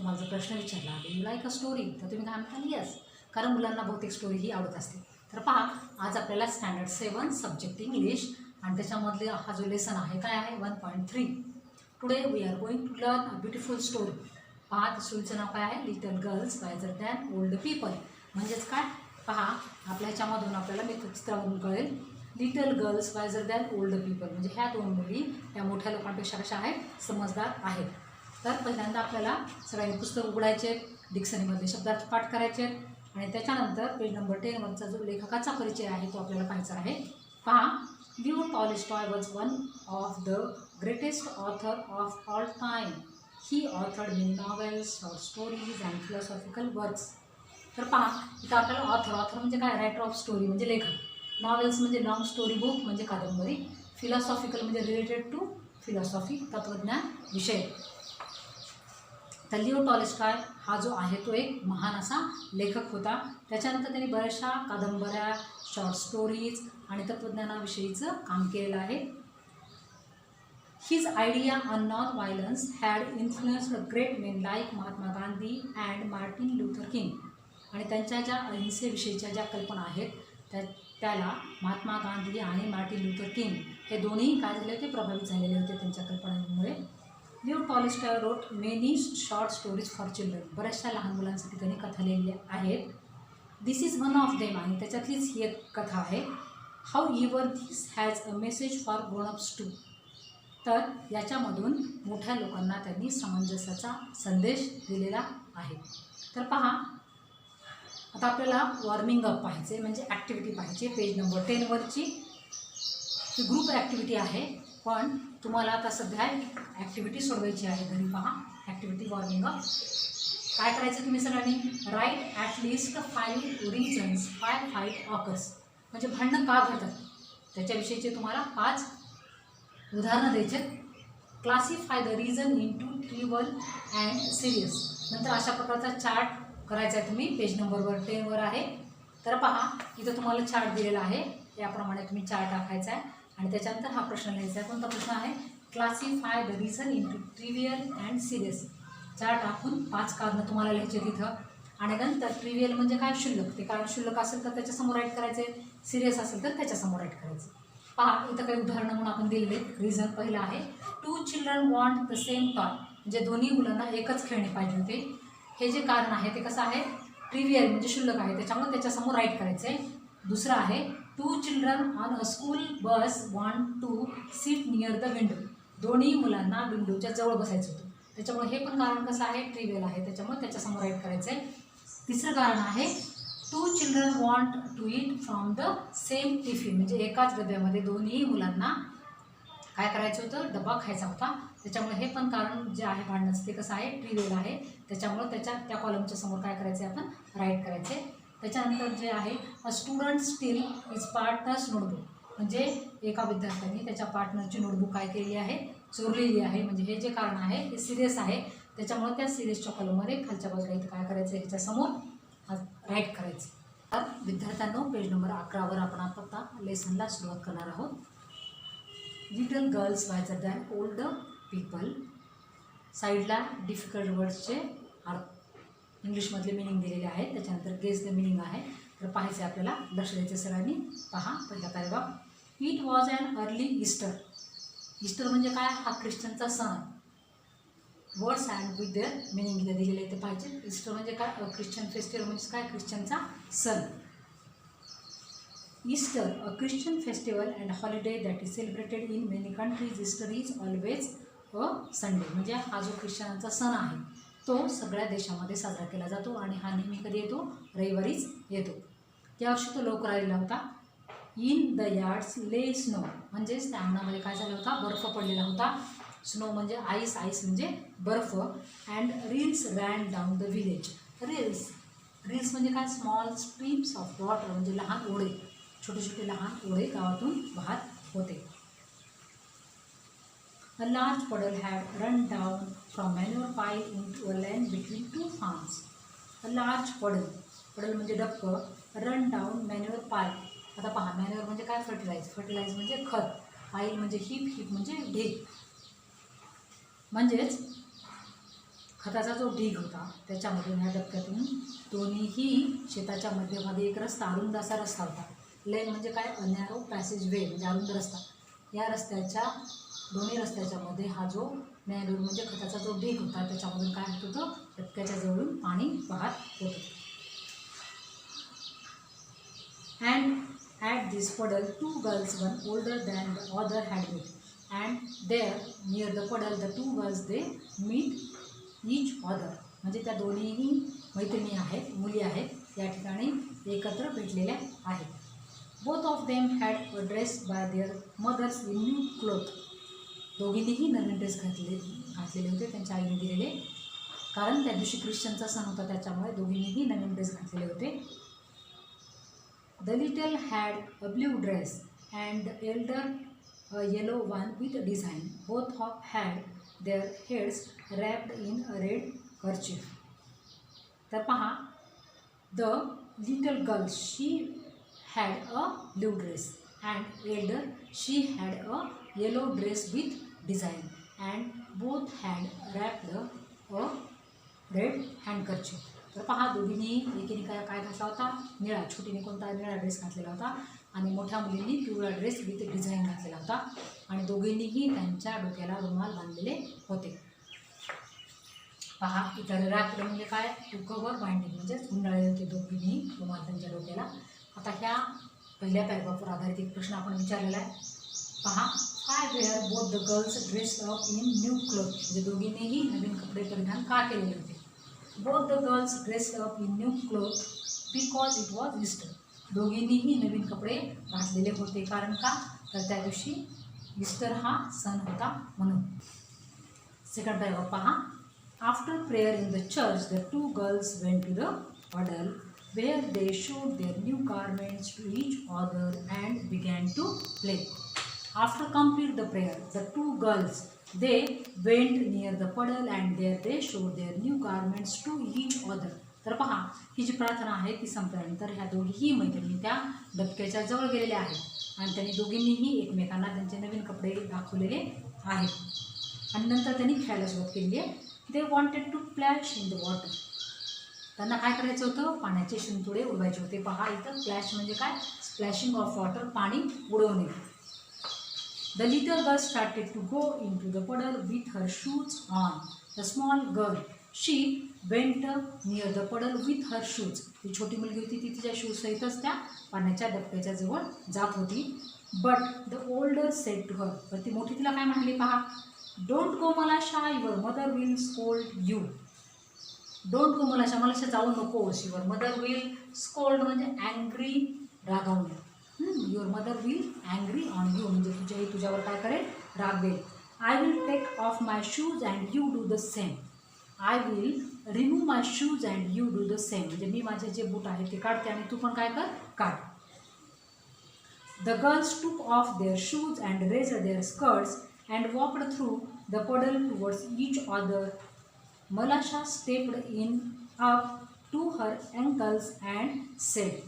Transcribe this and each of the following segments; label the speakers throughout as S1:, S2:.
S1: तुम्हाला जर प्रश्न विचारला यू लाईक अ स्टोरी तर तुम्ही काय म्हणताल येस, कारण मुलांना बहुतेक स्टोरी ही आवडत असते. तर पहा, आज आपल्याला स्टँडर्ड 7 सब्जेक्ट इंग्लिश आणि त्याच्यामधले हा जो लेसन आहे काय आहे 1.3. Today we are going to learn a beautiful story. पहा, त्या स्टोरीचं नाव काय आहे little girls wiser than old people. म्हणजेच काय, पहा आपल्या ह्याच्यामधून आपल्याला चित्रावरून कळेल little girls wiser than old people, म्हणजे ह्या दोन मुली या मोठ्या लोकांपेक्षा कशा आहेत, समजदार आहेत. तर पहिल्यांदा आपल्याला सगळ्यांनी पुस्तक उघडायचे, डिक्शनरीमधले शब्दार्थ पाठ करायचे आणि त्याच्यानंतर पेज नंबर 10 वरचा जो लेखकाचा परिचय आहे तो आपल्याला पाहायचा आहे. पहा, Leo Tolstoy was one of the greatest author of all time. He authored many novels, short stories and philosophical works. तर पहा, इथं आपल्याला ऑथर म्हणजे काय, रायटर ऑफ स्टोरी म्हणजे लेखक, नॉवेल्स म्हणजे लॉंग स्टोरी बुक म्हणजे कादंबरी, फिलॉसॉफिकल म्हणजे रिलेटेड टू फिलॉसॉफी तत्त्वज्ञान विषय. तर लिओ टॉल्स्टॉय हा जो आहे तो एक महान असा लेखक होता. त्याच्यानंतर त्यांनी बऱ्याचशा कादंबऱ्या, शॉर्ट स्टोरीज आणि तत्त्वज्ञानाविषयीचं काम केलेलं आहे. His idea on non violence had influenced great main like Mahatma Gandhi and Martin Luther king. आणि त्यांच्या ज्या अहिंसेविषयीच्या ज्या कल्पना आहेत त्याला महात्मा गांधी आणि मार्टिन लुथर किंग हे दोन्ही काय झाले होते, प्रभावित झालेले होते त्यांच्या कल्पनांमुळे. Leo Tolstoy wrote many short stories for children. बऱ्याचशा लहान मुलांसाठी त्यांनी कथा लिहिल्या आहेत. This is one of them, आणि त्याच्यातलीच ही एक कथा आहे. However this has a message for grownups too. तर याच्यामधून मोठ्या लोकांना त्यांनी सामंजस्याचा संदेश दिलेला आहे. तर पहा, आता आपल्याला वॉर्मिंग अप पाहायचे म्हणजे ॲक्टिव्हिटी पाहिजे. पेज नंबर 10 वरची ही ग्रुप ॲक्टिव्हिटी आहे, पण तुम्हाला आता सध्या ॲक्टिव्हिटी सोडवायची आहे घरी. पहा, ॲक्टिव्हिटी वॉर्मिंग अप. काय करायचं तुम्ही सगळ्यांनी, write at least 5 reasons why fight occurs. म्हणजे भांडणं का घडतात त्याच्याविषयीचे तुम्हाला 5 उदाहरणं द्यायचे. Classify the reason into trivial and serious. नंतर अशा प्रकारचा चार्ट करायचा आहे तुम्ही. पेज नंबर 10 वर आहे. तर पहा, इथं तुम्हाला चार्ट दिलेला आहे, याप्रमाणे तुम्ही चार्ट टाकायचा आहे आणि त्याच्यानंतर हा प्रश्न लिहायचा आहे. कोणता प्रश्न आहे, classify the reason into trivial and serious. Chart टाकून 5 कारणं तुम्हाला लिहायचे तिथं. आणि नंतर ट्रिव्हियल म्हणजे काय, शुल्लक. ते कारण शुल्लक असेल तर त्याच्यासमोर राईट करायचे, सिरियस असेल तर त्याच्यासमोर राईट करायचं. पहा, इथं काही उदाहरणं म्हणून आपण दिलेले. रिझन पहिलं आहे, 2 children want the same toy. म्हणजे दोन्ही मुलांना एकच खेळणे पाहिजे होते. हे जे कारण आहे ते कसं आहे, ट्रिव्हियल म्हणजे शुल्लक आहे, त्याच्यामुळे त्याच्यासमोर राईट करायचं आहे. दुसरं आहे, 2 children on a school bus want to sit near the window. दोन्ही मुलांना विंडोच्या जवळ बसायचं होतं, त्याच्यामुळे हे पण कारण कसं आहे, ट्रिव्हियल आहे, त्याच्यामुळे त्याच्यासमोर राईट करायचं आहे. तिसरं कारण आहे, 2 children want to eat from the same tiffin. म्हणजे एकाच डब्यामध्ये दोन्ही मुलांना काय करायचं होतं, डबा खायचा होता, त्याच्यामुळे हे पण कारण जे आहे भांडणाचं ते कसं आहे, ट्रिव्हियल आहे, त्याच्यामुळे त्या कॉलमच्या समोर काय करायचं आहे, आपण राईट करायचे. त्याच्यानंतर जे आहे, a student steel is partners notebook. म्हणजे एका विद्यार्थ्याने त्याच्या पार्टनरची नोटबुक काय केलेली आहे, चोरलेली आहे. म्हणजे हे जे कारण आहे ते सिरियस आहे, त्याच्यामुळे त्या सिरियसच्या कॉलममध्ये खालच्या बाजूला इथं काय करायचं, ह्याच्यासमोर राईट करायचं. तर विद्यार्थ्यांनो, पेज नंबर 11 वर आपण आता लेसनला सुरुवात करणार आहोत. Little girls wiser than old people. साईडला डिफिकल्ट वर्ड्सचे इंग्लिशमधले मिनिंग दिलेले आहेत, त्याच्यानंतर गेस द मिनिंग आहे. तर पाहायचे आपल्याला, लक्ष द्यायचं सरांनी. पहा, पहिला paragraph. It was an early Easter. Easter म्हणजे काय, हा ख्रिश्चनचा सण आहे. Words and with their meaning इथे दिलेले ते पाहिजे. ईस्टर म्हणजे काय, ख्रिश्चन फेस्टिवल म्हणजे काय, ख्रिश्चनचा सण. Easter, a Christian festival and holiday that is celebrated in many countries. Easter is always a Sunday. म्हणजे हा जो ख्रिश्चनांचा सण आहे तो सगळ्या देशामध्ये साजरा केला जातो आणि हा नेहमी कधी येतो, रविवारीच येतो. यावर्षी तो लवकर आलेला होता. इन द यार्ड्स ले स्नो. म्हणजेच त्या अंगणामध्ये काय झाला होता, बर्फ पडलेला होता. स्नो म्हणजे आईस, आईस म्हणजे बर्फ. And reels ran down the village. Reels म्हणजे काय, स्मॉल स्ट्रीम्स ऑफ वॉटर. म्हणजे लहान ओढे, छोटे छोटे लहान ओढे गावातून वाहत होते. A large puddle had run down from manure pile into a lane between 2 farms. A large puddle म्हणजे डबकं, run down manure pile. आता पहा, मॅन्युअर म्हणजे काय, फर्टिलाइज म्हणजे खत, पाईल म्हणजे हीप म्हणजे ढीग. म्हणजेच खताचा जो ढीग होता त्याच्यामधून ह्या डबक्यातून दोन्हीही शेताच्या मध्यभागी एक रस्ता, अरुंद असा रस्ता होता. लेन म्हणजे काय, अनॅरो पॅसेज वे म्हणजे अरुंद रस्ता. या रस्त्याच्या दोन्ही रस्त्याच्या मध्ये हा जो नॅरो म्हणजे खताचा जो ढीग होता त्याच्यामधून काय होत होतं, डबक्याच्या जवळून पाणी वाहत होतं. And at this puddle 2 girls, one older than the other, had met. And there near the puddle the 2 girls they meet each other. म्हणजे त्या दोन्हीही मैत्रिणी आहेत, मुली आहेत, या ठिकाणी एकत्र भेटलेल्या आहेत. Both of them had a dress by their mothers in new cloth. दोघींनीही नवीन ड्रेस घातलेले होते, त्यांच्या आईने दिलेले, कारण त्या दिवशी ख्रिश्चनचा सण होता त्याच्यामुळे दोघींनीही नवीन ड्रेस घातलेले होते. The little had a blue dress and the elder a yellow one with a design. Both had their heads wrapped in a red kerchief. तर पहा, the little girl she had a blue dress and elder she had a yellow dress with design and both had wrapped a red handkerchief. तर पहा, दोघींनी एकीने काय घातला होता, निळा, छोटीने कोणता निळा ड्रेस घातलेला होता आणि मोठ्या मुलींनी पिवळा ड्रेस विथ डिझाईन घातलेला होता आणि दोघींनीही त्यांच्या डोक्याला रुमाल बांधलेले होते. पहा, इतर रॅप म्हणजे काय, टू कव्हर बाइंडिंग म्हणजेच गुंडाळले होते दोघींनी रुमाल त्यांच्या डोक्याला. आता ह्या पहिल्या पॅराग्राफवर आधारित एक प्रश्न आपण विचारलेला आहे. पहा, काय were both the girls dress up in new cloth, म्हणजे दोघींनीही नवीन कपडे परिधान का केलेले होते. Both the girls dressed up in new clothes because it was Easter. दोघींनीही नवीन कपडे घातलेले होते, कारण का, तर त्या दिवशी ईस्टर हा सण होता म्हणून. सेकंड पॅराग्राफ पहा. After prayer in the church the 2 girls went to the puddle where they showed their new garments to each other and began to play. After complete the prayer, the 2 girls they went near the puddle and there they showed their new garments to each other. तर पहा, ही जी प्रार्थना आहे ती संपल्यानंतर ह्या दोघीही मैत्रिणी त्या डबक्याच्या जवळ गेलेल्या आहेत आणि त्यांनी दोघींनीही एकमेकांना त्यांचे नवीन कपडे दाखवलेले आहेत आणि नंतर त्यांनी खेळायला सुरुवात केली आहे. They wanted to प्लॅश in the water. त्यांना काय करायचं होतं, पाण्याचे शिंतोडे उडवायचे होते. पहा, इथं प्लॅश म्हणजे काय, स्प्लॅशिंग ऑफ वॉटर, पाणी उडवणे. The little girl started to go into the puddle with her shoes on. The small girl, she went near the puddle with her shoes. ती छोटी मुलगी होती, ती तिच्या शूज सहितच त्या पाण्याच्या डबक्याच्या जवळ जात होती. But the older said to her, पण ती मोठी तिला काय म्हणाली पहा, Don't go Malasha, your mother will scold you. Don't go Malasha, Malasha जाऊ नकोस. Your mother will scold म्हणजे angry, रागावणे. Your mother will angry on you म्हणजे तुझी आई तुझ्यावर काय करेल, रागवेल. I will take off my shoes and you do the same. I will remove my shoes and you do the same म्हणजे मी माझे जे बूट आहेत ते काढते आणि तू पण काय कर, काढ. The girls took off their shoes and raised their skirts and walked through the puddle towards each other. Malasha stepped in up to her ankles and said.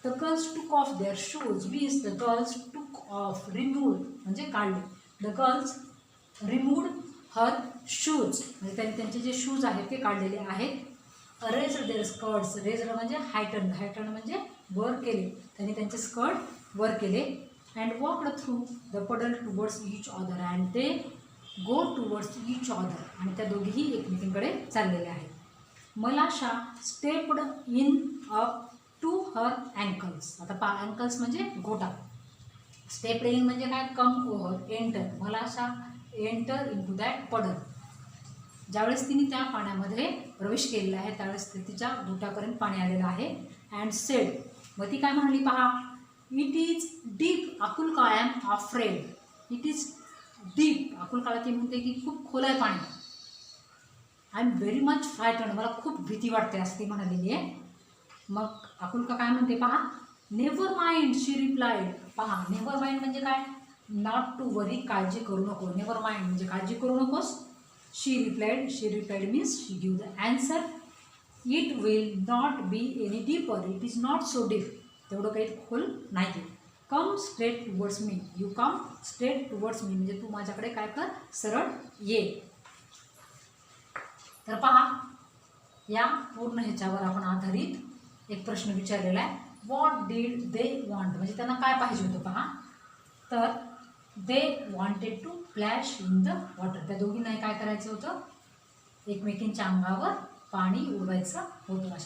S1: The girls took off their shoes means the girls took off, removed म्हणजे काढले. The girls removed her shoes म्हणजे त्यांनी त्यांचे जे shoes आहेत ते काढलेले आहेत. Raised their skirts, raised म्हणजे हायटन, हायटन म्हणजे वर केले, त्यांनी त्यांचे स्कर्ट वर केले. And walked through the puddle towards each other and they go towards each other आणि त्या दोघीही एकमेकींकडे चाललेले आहेत. Malasha stepped in up to her ankles. आता अँकल्स म्हणजे घोटा. स्टेप इन म्हणजे काय, कम ओव्हर, एंटर. मला अशा एंटर इन टू दॅट पडल. ज्यावेळेस तिने त्या पाण्यामध्ये प्रवेश केलेला आहे त्यावेळेस तिच्या घोटापर्यंत पाणी आलेलं आहे. अँड सेड, मग ती काय म्हणाली पहा, it is deep Akulka, I am afraid. It is deep अकुलकाला ती म्हणते की खूप खोल आहे पाणी. I am very much frighten, मला खूप भीती वाटते असं ती म्हणालेली आहे. मग अकुलका काय म्हणते पहा, नेव्हर माइंड शी रिप्लाइड. पहा, नेव्हर माइंड म्हणजे काय, नॉट टू वरी, काळजी करू नको. नेव्हर माइंड म्हणजे काळजी करू नकोस. She replied means she give the answer. It will not be any deeper, it is not so deep. तेवढं काही खोल नाही. Come straight towards me, you come straight towards me म्हणजे तू माझ्याकडे काय कर, सरळ ये. तर पहा, या पूर्ण ह्याच्यावर आपण आधारित एक प्रश्न विचारलेला आहे. व्हॉट डीड दे वॉन्ट, म्हणजे त्यांना काय पाहिजे होतं पहा. तर they wanted to प्लॅश in the water, त्या दोघींना काय करायचं होतं, एकमेकींच्या अंगावर पाणी उडवायचं होतं. अशा